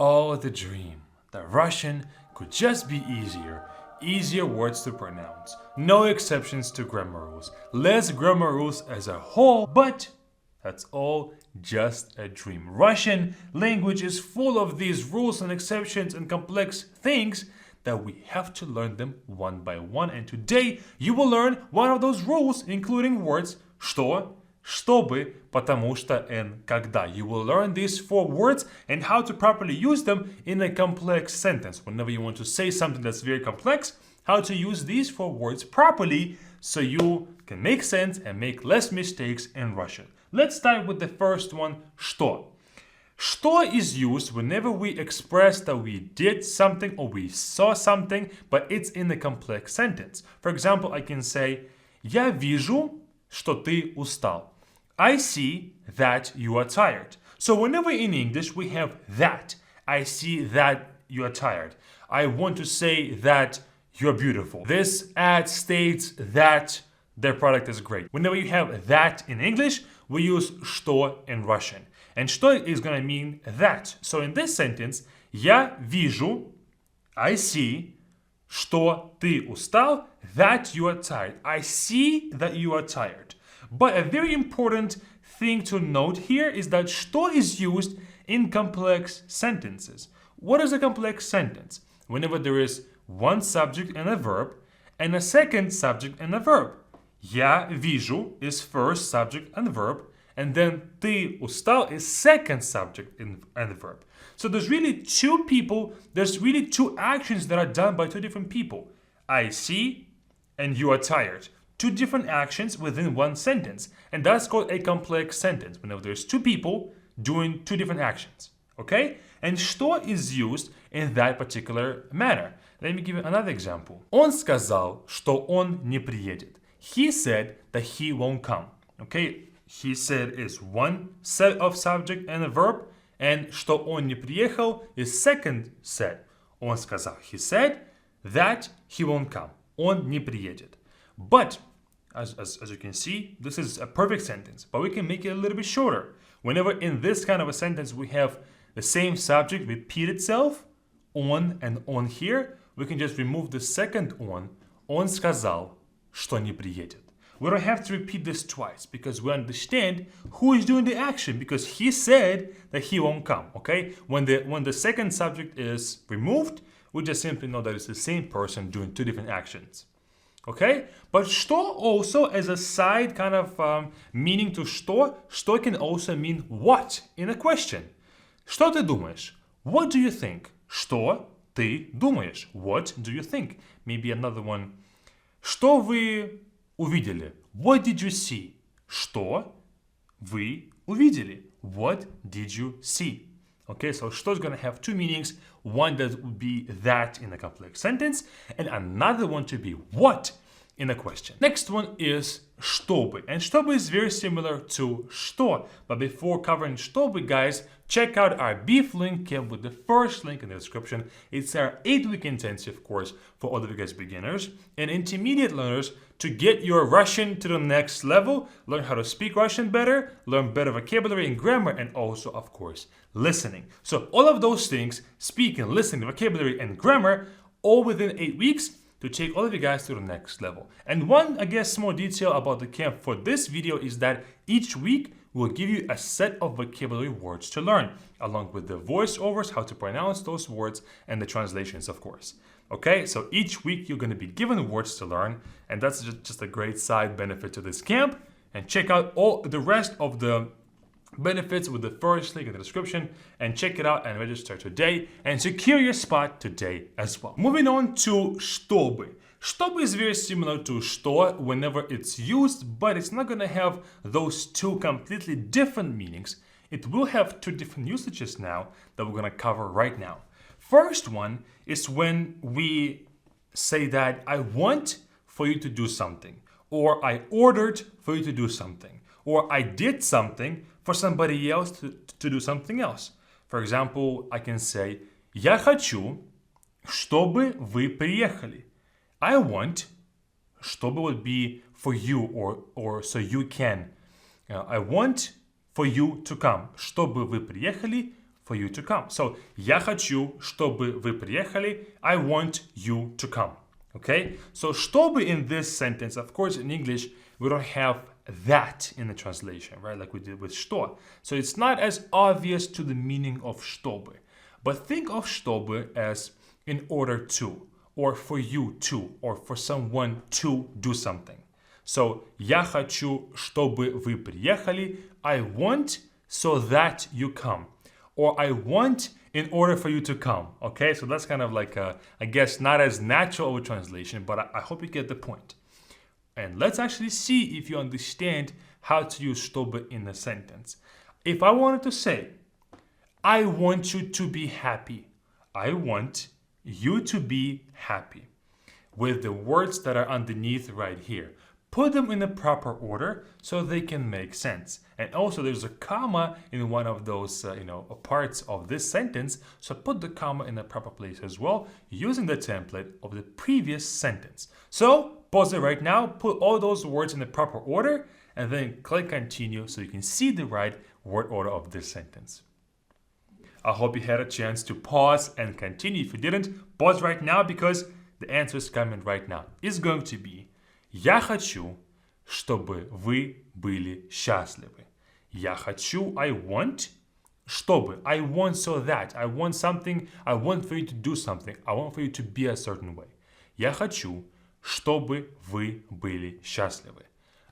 Oh, the dream. The Russian could just be easier. Easier words to pronounce. No exceptions to grammar rules. Less grammar rules as a whole, but that's all just a dream. Russian language is full of these rules and exceptions and complex things that we have to learn them one by one. And today you will learn one of those rules, including words что, чтобы, потому что, and когда. You will learn these 4 words and how to properly use them in a complex sentence. Whenever you want to say something that's very complex, how to use these 4 words properly so you can make sense and make less mistakes in Russian. Let's start with the first one, что. Что is used whenever we express that we did something or we saw something, but it's in a complex sentence. For example, I can say, я вижу, что ты устал. I see that you are tired. So whenever in English we have that, I see that you are tired. I want to say that you're beautiful. This ad states that their product is great. Whenever you have that in English, we use что in Russian. And что is going to mean that. So in this sentence, я вижу, I see, что ты устал, that you are tired. I see that you are tired. But a very important thing to note here is that что is used in complex sentences. What is a complex sentence? Whenever there is one subject and a verb, and a second subject and a verb. Я вижу is first subject and verb, and then ты устал is second subject and verb. So there's really 2 people, there's really 2 actions that are done by 2 different people. I see and you are tired. 2 different actions within one sentence. And that's called a complex sentence, whenever there's 2 people doing 2 different actions. Okay? And что is used in that particular manner. Let me give you another example. Он сказал, что он не приедет. He said that he won't come. Okay? He said is one set of subject and a verb, and что он не приехал is second set. Он сказал, he said that he won't come. Он не приедет. But as you can see, this is a perfect sentence, but we can make it a little bit shorter. Whenever in this kind of a sentence we have the same subject repeat itself, on and on here, we can just remove the second on. Он сказал, что не приедет. We don't have to repeat this twice because we understand who is doing the action because he said that he won't come, okay? When the second subject is removed, we just simply know that it's the same person doing 2 different actions. Okay? But что also as a side kind of meaning to что can also mean what in a question. Что ты думаешь? What do you think? Что ты думаешь? What do you think? Maybe another one. Что вы увидели? What did you see? Что вы увидели? What did you see? Okay, so что is going to have 2 meanings. One that would be that in a complex sentence, and another one to be what in a question. Next one is чтобы. And чтобы is very similar to что. But before covering чтобы, guys, check out our beef link with the first link in the description. It's our 8-week intensive course for all of you guys beginners and intermediate learners to get your Russian to the next level, learn how to speak Russian better, learn better vocabulary and grammar, and also, of course, listening. So all of those things, speaking, listening, vocabulary, and grammar, all within 8 weeks to take all of you guys to the next level. And one, I guess, small detail about the camp for this video is that each week we'll give you a set of vocabulary words to learn, along with the voiceovers, how to pronounce those words, and the translations, of course. Okay, so each week you're going to be given words to learn, and that's just a great side benefit to this camp. And check out all the rest of the benefits with the first link in the description, and check it out and register today and secure your spot today as well. Moving on to чтобы. Чтобы is very similar to что whenever it's used, but it's not going to have those 2 completely different meanings. It will have 2 different usages now that we're going to cover right now. First one is when we say that I want for you to do something, or I ordered for you to do something, or I did something for somebody else to do something else. For example, I can say я хочу, чтобы вы приехали. I want, чтобы would be for you or so you can. I want for you to come. Чтобы вы приехали, for you to come. So, я хочу, чтобы вы приехали. I want you to come. Okay? So, чтобы in this sentence, of course, in English, we don't have that in the translation, right? Like we did with что. So, it's not as obvious to the meaning of чтобы. But think of чтобы as in order to, or for you to, or for someone to do something. So, я хочу, чтобы вы приехали. I want so that you come. Or I want in order for you to come. Okay, so that's kind of like, I guess, not as natural of a translation, but I hope you get the point. And let's actually see if you understand how to use чтобы in a sentence. If I wanted to say, I want you to be happy. I want you to be happy. With the words that are underneath right here. Put them in the proper order so they can make sense. And also there's a comma in one of those parts of this sentence. So put the comma in the proper place as well using the template of the previous sentence. So pause it right now, put all those words in the proper order and then click continue so you can see the right word order of this sentence. I hope you had a chance to pause and continue. If you didn't, pause right now because the answer is coming right now. It's going to be я хочу, чтобы вы были счастливы. Я хочу, I want, чтобы. I want so that. I want something. I want for you to do something. I want for you to be a certain way. Я хочу, чтобы вы были счастливы.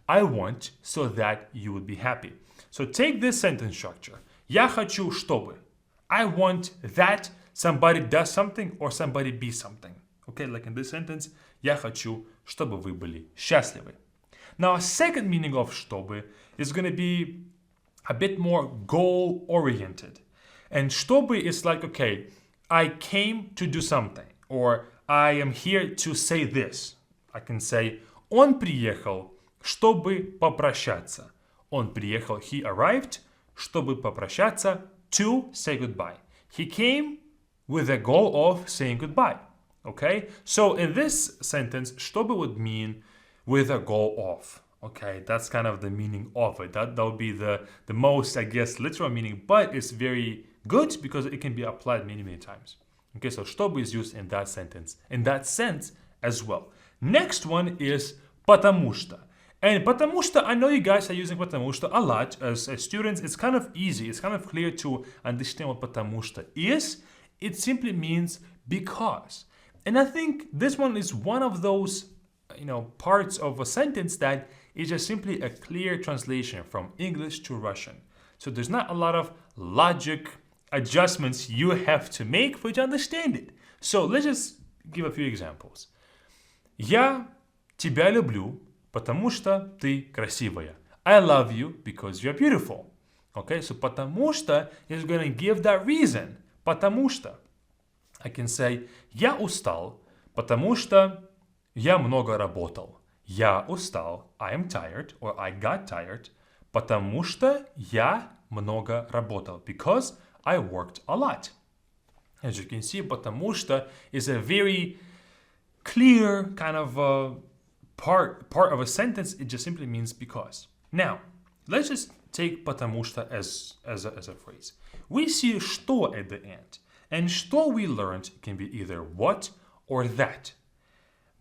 I want so that you would be happy. So take this sentence structure. Я хочу, чтобы. I want that somebody does something or somebody be something. Okay, like in this sentence, я хочу, чтобы вы были счастливы. Now, a second meaning of чтобы is going to be a bit more goal-oriented. And чтобы is like, okay, I came to do something, or I am here to say this. I can say, он приехал, чтобы попрощаться. Он приехал, he arrived, чтобы попрощаться, to say goodbye. He came with the goal of saying goodbye. Okay, so in this sentence, чтобы would mean with a goal of. Okay, that's kind of the meaning of it. That would be the most, I guess, literal meaning, but it's very good because it can be applied many, many times. Okay, so чтобы is used in that sentence, in that sense as well. Next one is потому что. And потому что, I know you guys are using потому что a lot as students. It's kind of easy. It's kind of clear to understand what потому что is. It simply means because. And I think this one is one of those, parts of a sentence that is just simply a clear translation from English to Russian. So there's not a lot of logic adjustments you have to make for you to understand it. So let's just give a few examples. Я тебя люблю, потому что ты красивая. I love you because you're beautiful. Okay, so потому что is going to give that reason. Потому что. I can say, я устал, потому что я много работал. Я устал, I am tired, or I got tired, потому что я много работал, because I worked a lot. As you can see, потому что is a very clear kind of part of a sentence. It just simply means because. Now, let's just take потому что as a phrase. We see что at the end. And что we learned can be either what or that.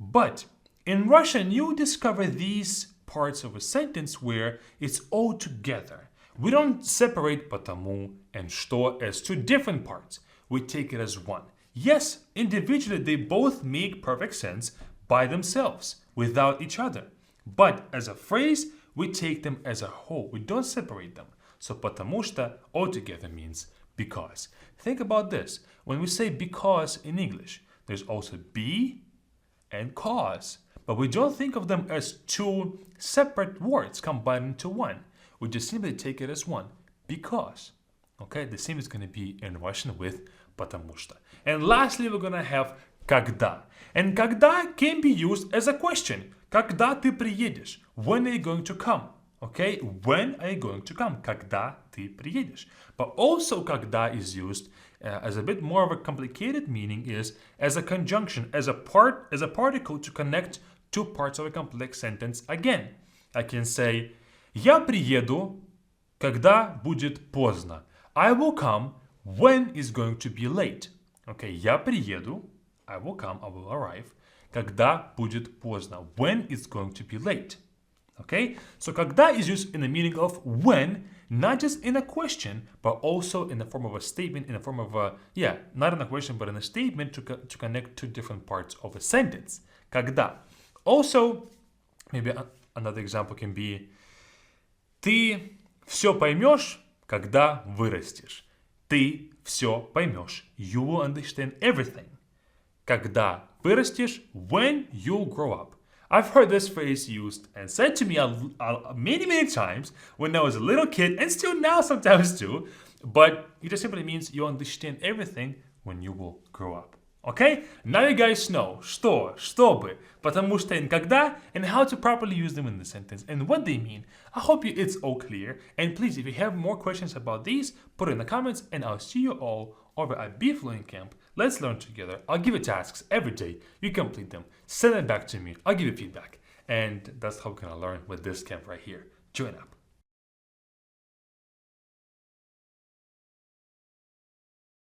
But in Russian, you discover these parts of a sentence where it's all together. We don't separate потому and что as two different parts. We take it as one. Yes, individually they both make perfect sense by themselves, without each other. But as a phrase, we take them as a whole. We don't separate them. So потому что altogether means because. Think about this. When we say because in English, there's also be and cause. But we don't think of them as two separate words combined into one. We just simply take it as one. Because. Okay, the same is going to be in Russian with потому что. And lastly, we're going to have когда. And когда can be used as a question. Когда ты приедешь? When are you going to come? Okay, when are you going to come? Когда ты приедешь? But also когда is used as a bit more of a complicated meaning is as a conjunction, as a particle to connect two parts of a complex sentence again. I can say, я приеду, когда будет поздно. I will come When is going to be late? Okay, я приеду, I will come, I will arrive. Когда будет поздно? When is going to be late? Okay, so когда is used in the meaning of when, not just in a question, but also in the form of a statement, in the form of a, not in a question, but in a statement to connect two different parts of a sentence. Когда. Also, maybe another example can be ты все поймешь, когда вырастешь. Ты все поймешь. You will understand everything. Когда вырастешь, when you'll grow up. I've heard this phrase used and said to me many times when I was a little kid, and still now sometimes too, but it just simply means you understand everything when you will grow up. Okay? Now you guys know что, чтобы, потому что and когда, and how to properly use them in the sentence and what they mean. I hope it's all clear, and please, if you have more questions about these, put it in the comments, and I'll see you all over at BFluent Camp. Let's learn together. I'll give you tasks every day. You complete them. Send them back to me. I'll give you feedback. And that's how we're going to learn with this camp right here. Join up.